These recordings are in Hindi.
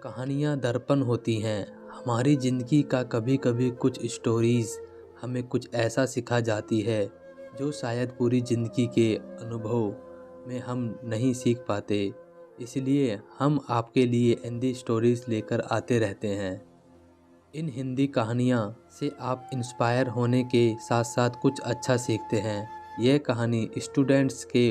कहानियाँ दर्पण होती हैं हमारी ज़िंदगी का। कभी कभी कुछ स्टोरीज़ हमें कुछ ऐसा सिखा जाती है जो शायद पूरी ज़िंदगी के अनुभव में हम नहीं सीख पाते। इसलिए हम आपके लिए हिंदी स्टोरीज़ लेकर आते रहते हैं। इन हिंदी कहानियाँ से आप इंस्पायर होने के साथ साथ कुछ अच्छा सीखते हैं। यह कहानी स्टूडेंट्स के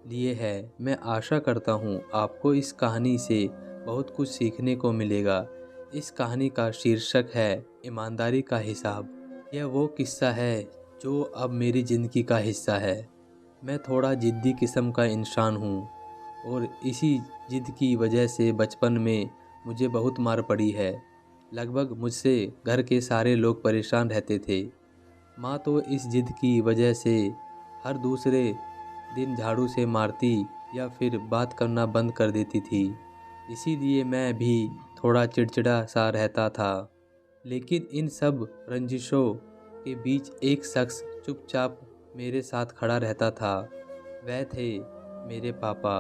लिए है। मैं आशा करता हूँ आपको इस कहानी से बहुत कुछ सीखने को मिलेगा। इस कहानी का शीर्षक है ईमानदारी का हिसाब। यह वो किस्सा है जो अब मेरी ज़िंदगी का हिस्सा है। मैं थोड़ा ज़िद्दी किस्म का इंसान हूँ और इसी ज़िद की वजह से बचपन में मुझे बहुत मार पड़ी है। लगभग मुझसे घर के सारे लोग परेशान रहते थे। माँ तो इस ज़िद की वजह से हर दूसरे दिन झाड़ू से मारती या फिर बात करना बंद कर देती थी। इसीलिए मैं भी थोड़ा चिड़चिड़ा सा रहता था। लेकिन इन सब रंजिशों के बीच एक शख्स चुपचाप मेरे साथ खड़ा रहता था। वह थे मेरे पापा।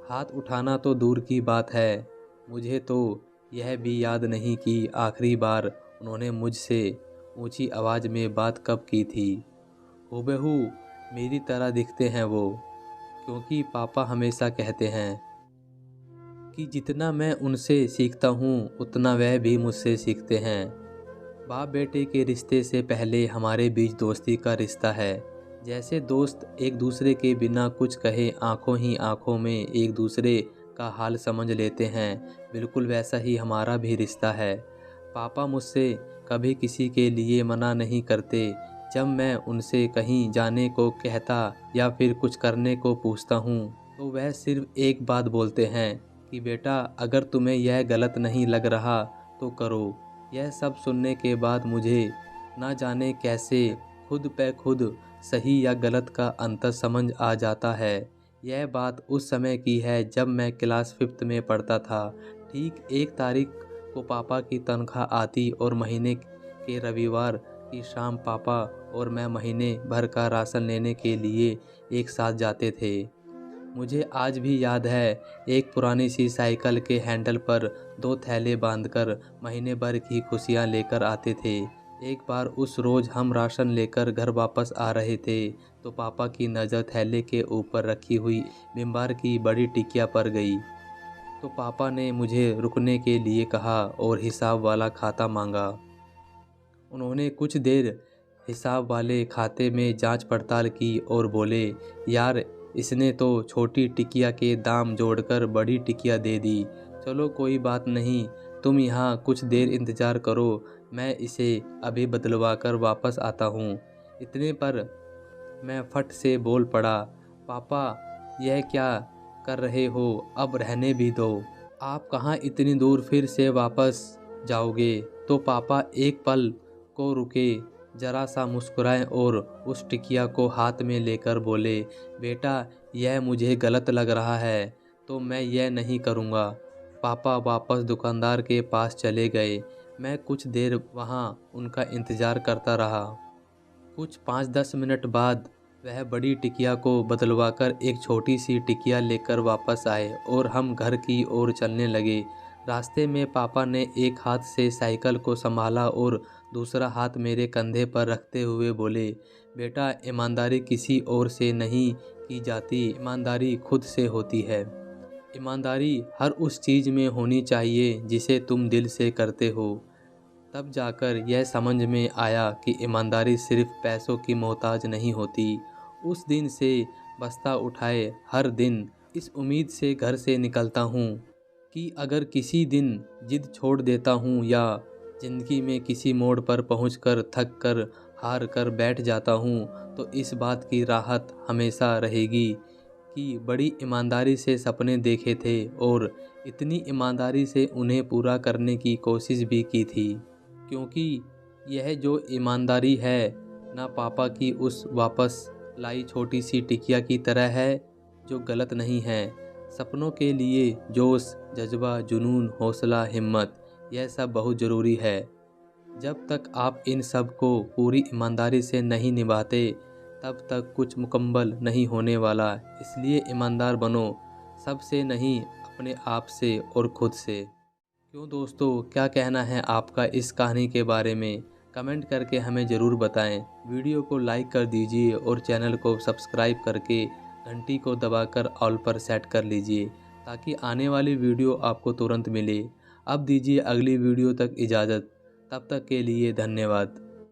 हाथ उठाना तो दूर की बात है, मुझे तो यह भी याद नहीं कि आखिरी बार उन्होंने मुझसे ऊंची आवाज़ में बात कब की थी। हूबहू मेरी तरह दिखते हैं वो, क्योंकि पापा हमेशा कहते हैं कि जितना मैं उनसे सीखता हूँ उतना वह भी मुझसे सीखते हैं। बाप बेटे के रिश्ते से पहले हमारे बीच दोस्ती का रिश्ता है। जैसे दोस्त एक दूसरे के बिना कुछ कहे आंखों ही आंखों में एक दूसरे का हाल समझ लेते हैं, बिल्कुल वैसा ही हमारा भी रिश्ता है। पापा मुझसे कभी किसी के लिए मना नहीं करते। जब मैं उनसे कहीं जाने को कहता या फिर कुछ करने को पूछता हूँ तो वह सिर्फ एक बात बोलते हैं कि बेटा, अगर तुम्हें यह गलत नहीं लग रहा तो करो। यह सब सुनने के बाद मुझे ना जाने कैसे खुद पे खुद सही या गलत का अंतर समझ आ जाता है। यह बात उस समय की है जब मैं क्लास 5th में पढ़ता था। ठीक 1 तारीख को पापा की तनख्वाह आती और महीने के रविवार की शाम पापा और मैं महीने भर का राशन लेने के लिए एक साथ जाते थे। मुझे आज भी याद है, एक पुरानी सी साइकिल के हैंडल पर 2 थैले बांधकर महीने भर की खुशियाँ लेकर आते थे। एक बार उस रोज़ हम राशन लेकर घर वापस आ रहे थे तो पापा की नज़र थैले के ऊपर रखी हुई विम-बार की बड़ी टिकिया पर गई। तो पापा ने मुझे रुकने के लिए कहा और हिसाब वाला खाता मांगा। उन्होंने कुछ देर हिसाब वाले खाते में जांच पड़ताल की और बोले, यार इसने तो छोटी टिकिया के दाम जोड़कर बड़ी टिकिया दे दी। चलो कोई बात नहीं, तुम यहाँ कुछ देर इंतज़ार करो, मैं इसे अभी बदलवा कर वापस आता हूँ। इतने पर मैं फट से बोल पड़ा, पापा यह क्या कर रहे हो, अब रहने भी दो। आप कहाँ इतनी दूर फिर से वापस जाओगे। तो पापा एक पल को रुके, जरा सा मुस्कुराए और उस टिकिया को हाथ में लेकर बोले, बेटा यह मुझे गलत लग रहा है तो मैं यह नहीं करूँगा। पापा वापस दुकानदार के पास चले गए। मैं कुछ देर वहाँ उनका इंतज़ार करता रहा। कुछ 5-10 मिनट बाद वह बड़ी टिकिया को बदलवाकर एक छोटी सी टिकिया लेकर वापस आए और हम घर की ओर चलने लगे। रास्ते में पापा ने एक हाथ से साइकिल को संभाला और दूसरा हाथ मेरे कंधे पर रखते हुए बोले, बेटा ईमानदारी किसी और से नहीं की जाती, ईमानदारी खुद से होती है। ईमानदारी हर उस चीज़ में होनी चाहिए जिसे तुम दिल से करते हो। तब जाकर यह समझ में आया कि ईमानदारी सिर्फ पैसों की मोहताज नहीं होती। उस दिन से बस्ता उठाए हर दिन इस उम्मीद से घर से निकलता हूँ कि अगर किसी दिन जिद छोड़ देता हूँ या ज़िंदगी में किसी मोड़ पर पहुँचकर थक कर हार कर बैठ जाता हूँ तो इस बात की राहत हमेशा रहेगी कि बड़ी ईमानदारी से सपने देखे थे और इतनी ईमानदारी से उन्हें पूरा करने की कोशिश भी की थी। क्योंकि यह जो ईमानदारी है ना पापा की उस वापस लाई छोटी सी टिकिया की तरह है जो गलत नहीं है। सपनों के लिए जोश, जज्बा, जुनून, हौसला, हिम्मत, यह सब बहुत ज़रूरी है। जब तक आप इन सब को पूरी ईमानदारी से नहीं निभाते तब तक कुछ मुकम्मल नहीं होने वाला। इसलिए ईमानदार बनो, सबसे नहीं अपने आप से और खुद से। क्यों दोस्तों, क्या कहना है आपका इस कहानी के बारे में? कमेंट करके हमें ज़रूर बताएं। वीडियो को लाइक कर दीजिए और चैनल को सब्सक्राइब करके घंटी को दबाकर ऑल पर सेट कर लीजिए ताकि आने वाली वीडियो आपको तुरंत मिले। अब दीजिए अगली वीडियो तक इजाज़त। तब तक के लिए धन्यवाद।